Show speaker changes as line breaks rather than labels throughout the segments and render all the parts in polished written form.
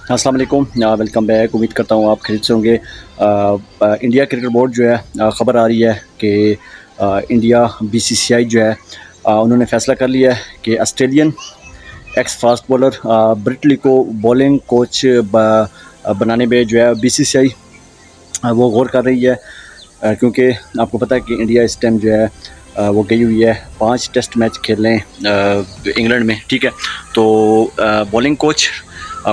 अस्सलाम वालेकुम, welcome back. उम्मीद करता हूँ आप खैरियत से होंगे। इंडिया क्रिकेट बोर्ड जो है ख़बर आ रही है कि इंडिया बीसीसीआई जो है उन्होंने फ़ैसला कर लिया है कि ऑस्ट्रेलियन एक्स फास्ट बॉलर ब्रिटली को बॉलिंग कोच बनाने में जो है बीसीसीआई वो गौर कर रही है। क्योंकि आपको पता है कि इंडिया इस टाइम जो है वो गई हुई है 5 टेस्ट मैच खेलने इंग्लैंड में, ठीक है। तो बॉलिंग कोच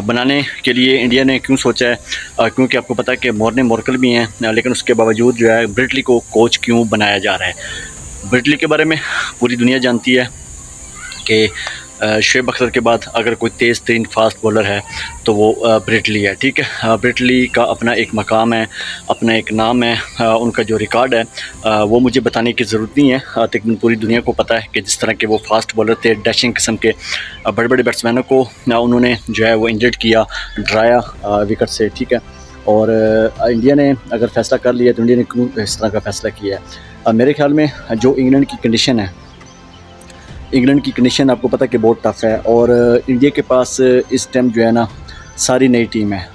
बनाने के लिए इंडिया ने क्यों सोचा है, क्योंकि आपको पता है कि मॉर्ने मॉर्कल भी हैं, लेकिन उसके बावजूद जो है ब्रिटली को कोच क्यों बनाया जा रहा है। ब्रिटली के बारे में पूरी दुनिया जानती है कि शुएब अख्तर के बाद अगर कोई तेज़ तरीन फास्ट बॉलर है तो वो ब्रिटली है, ठीक है। ब्रिटली का अपना एक मकाम है, अपना एक नाम है, उनका जो रिकॉर्ड है वो मुझे बताने की ज़रूरत नहीं है। तकरीबन पूरी दुनिया को पता है कि जिस तरह के वो फास्ट बॉलर थे, डैशिंग किस्म के बड़े बड़े बैट्समैनों को उन्होंने जो है वो इंजर्ड किया, डराया विकेट से, ठीक है। और इंडिया ने अगर फ़ैसला कर लिया तो इंडिया ने क्यों इस तरह का फ़ैसला किया है। मेरे ख्याल में जो इंग्लैंड की कंडीशन है, इंग्लैंड की कंडीशन आपको पता है कि बहुत टफ़ है, और इंडिया के पास इस टाइम जो है ना सारी नई टीम है।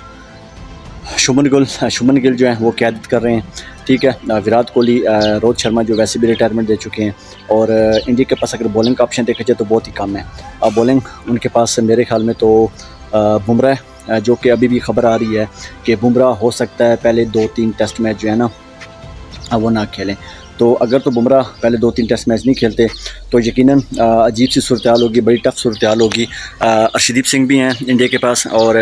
शुभमन गिल जो है वो क़यादत कर रहे हैं, ठीक है। विराट कोहली, रोहित शर्मा जो वैसे भी रिटायरमेंट दे चुके हैं, और इंडिया के पास अगर बॉलिंग का ऑप्शन देखा जाए तो बहुत ही कम है। बॉलिंग उनके पास मेरे ख्याल में तो बुमराह, जो कि अभी भी ख़बर आ रही है कि बुमराह हो सकता है पहले 2-3 टेस्ट मैच जो है ना वो ना खेलें। तो अगर तो बुमराह पहले 2-3 टेस्ट मैच नहीं खेलते तो यकीनन अजीब सी सूरत हाल होगी, बड़ी टफ़ सूरत हाल होगी। अर्शदीप सिंह भी हैं इंडिया के पास, और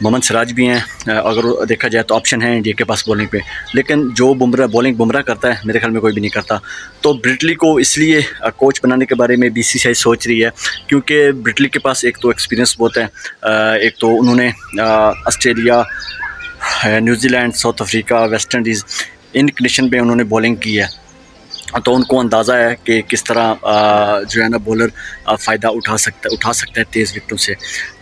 मोहम्मद सिराज भी हैं। अगर देखा जाए तो ऑप्शन है इंडिया के पास बॉलिंग पे, लेकिन जो बॉलिंग बुमराह करता है मेरे ख्याल में कोई भी नहीं करता। तो ब्रिटली को इसलिए कोच बनाने के बारे में बीसीसीआई सोच रही है क्योंकि ब्रिटली के पास एक तो एक्सपीरियंस बहुत है, एक तो उन्होंने Australia, New Zealand, South Africa, West Indies इन कंडीशन पे उन्होंने बॉलिंग की है। तो उनको अंदाज़ा है कि किस तरह जो है ना बॉलर फ़ायदा उठा सकता है तेज़ विकेटों से।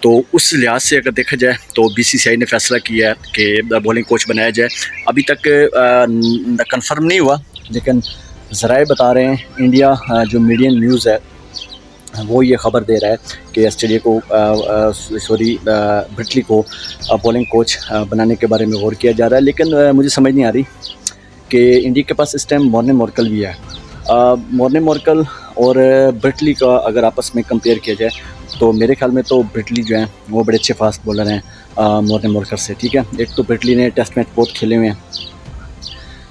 तो उस लिहाज से अगर देखा जाए तो बीसीसीआई ने फ़ैसला किया है कि बॉलिंग कोच बनाया जाए। अभी तक कंफर्म नहीं हुआ, लेकिन ज़राए बता रहे हैं, इंडिया जो मीडियम न्यूज़ है वो ये ख़बर दे रहा है कि ऑस्ट्रेलिया को ब्रिटली को बॉलिंग कोच बनाने के बारे में गौर किया जा रहा है। लेकिन मुझे समझ नहीं आ रही कि इंडिया के पास इस टाइम मॉर्ने मॉर्कल भी है। मॉर्ने मॉर्कल और ब्रिटली का अगर आपस में कंपेयर किया जाए तो मेरे ख्याल में तो ब्रिटली जो है वो बड़े अच्छे फास्ट बॉलर हैं मॉर्ने मॉर्कल से, ठीक है। एक तो ब्रिटली ने टेस्ट मैच बहुत खेले हुए हैं,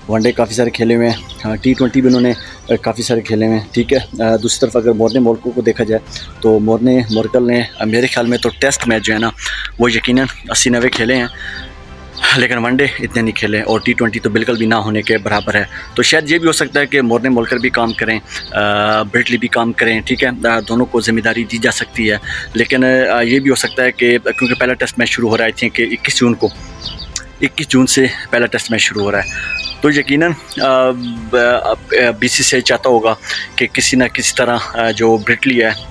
वनडे काफ़ी सारे खेले हुए हैं, T20 भी उन्होंने काफ़ी सारे खेले हुए हैं, ठीक है। दूसरी तरफ अगर मॉर्ने मॉर्कल को देखा जाए तो मॉर्ने मॉर्कल ने मेरे ख्याल में तो टेस्ट मैच जो है ना वो यकीनन 80-90 खेले हैं, लेकिन वनडे इतने नहीं खेले, और T20 तो बिल्कुल भी ना होने के बराबर है। तो शायद ये भी हो सकता है कि मॉर्ने मॉर्कल भी काम करें, ब्रिटली भी काम करें, ठीक है। दोनों को ज़िम्मेदारी दी जा सकती है। लेकिन ये भी हो सकता है कि क्योंकि पहला टेस्ट मैच शुरू हो रहा है, आई थिंक कि 21 जून से पहला टेस्ट मैच शुरू हो रहा है, तो यकीनन बीसीसीआई चाहता होगा कि किसी न किसी तरह जो ब्रिटली है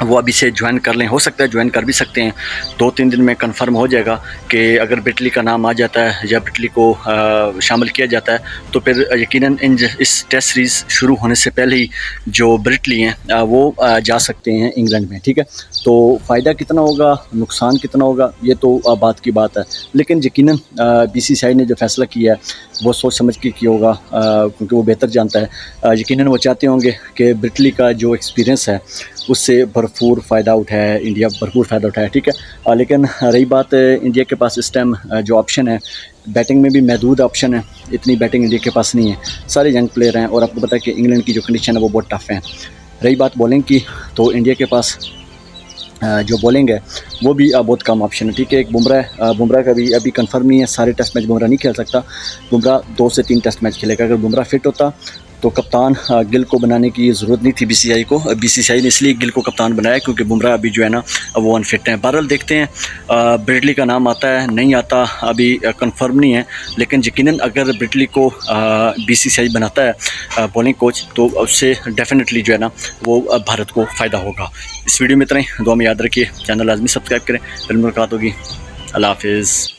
वो अभी से ज्वाइन कर लें। हो सकता है ज्वाइन कर भी सकते हैं, 2-3 दिन में कंफर्म हो जाएगा कि अगर ब्रिटली का नाम आ जाता है या ब्रिटली को शामिल किया जाता है तो फिर यकीनन इस टेस्ट सीरीज़ शुरू होने से पहले ही जो ब्रिटली हैं वो जा सकते हैं इंग्लैंड में, ठीक है। तो फ़ायदा कितना होगा, नुकसान कितना होगा, ये तो बात की बात है। लेकिन यकीनन बीसीसीआई ने जो फ़ैसला किया है वो सोच समझ के किया होगा, क्योंकि वो बेहतर जानता है। यकीनन वो चाहते होंगे कि ब्रिटली का जो एक्सपीरियंस है उससे भरपूर फ़ायदा उठाया इंडिया, भरपूर फ़ायदा उठाया, ठीक है। लेकिन रही बात इंडिया के पास इस टाइम जो ऑप्शन है, बैटिंग में भी महदूद ऑप्शन है, इतनी बैटिंग इंडिया के पास नहीं है, सारे यंग प्लेयर हैं, और आपको पता है कि इंग्लैंड की जो कंडीशन है वो बहुत टफ़ है। रही बात बॉलिंग की, तो इंडिया के पास जो बॉलिंग है वो भी बहुत कम ऑप्शन है, ठीक है। एक बुमराह का भी अभी कंफर्म नहीं है, सारे टेस्ट मैच बुमराह नहीं खेल सकता। बुमराह 2 से 3 टेस्ट मैच खेलेगा। अगर बुमराह फिट होता तो कप्तान गिल को बनाने की ज़रूरत नहीं थी बीसीसीआई ने इसलिए गिल को कप्तान बनाया क्योंकि बुमराह अभी जो है ना वो अनफिट हैं। बहरहाल देखते हैं, ब्रिटली का नाम आता है नहीं आता अभी कंफर्म नहीं है, लेकिन यकीनन अगर ब्रिटली को बीसीसीआई बनाता है बॉलिंग कोच तो उससे डेफिनेटली जो है ना वो भारत को फ़ायदा होगा। इस वीडियो में इतना ही, दुआ में याद रखिए, चैनल लाजमी सब्सक्राइब करें, फिर मुलाकात होगी। अल्लाह हाफिज़।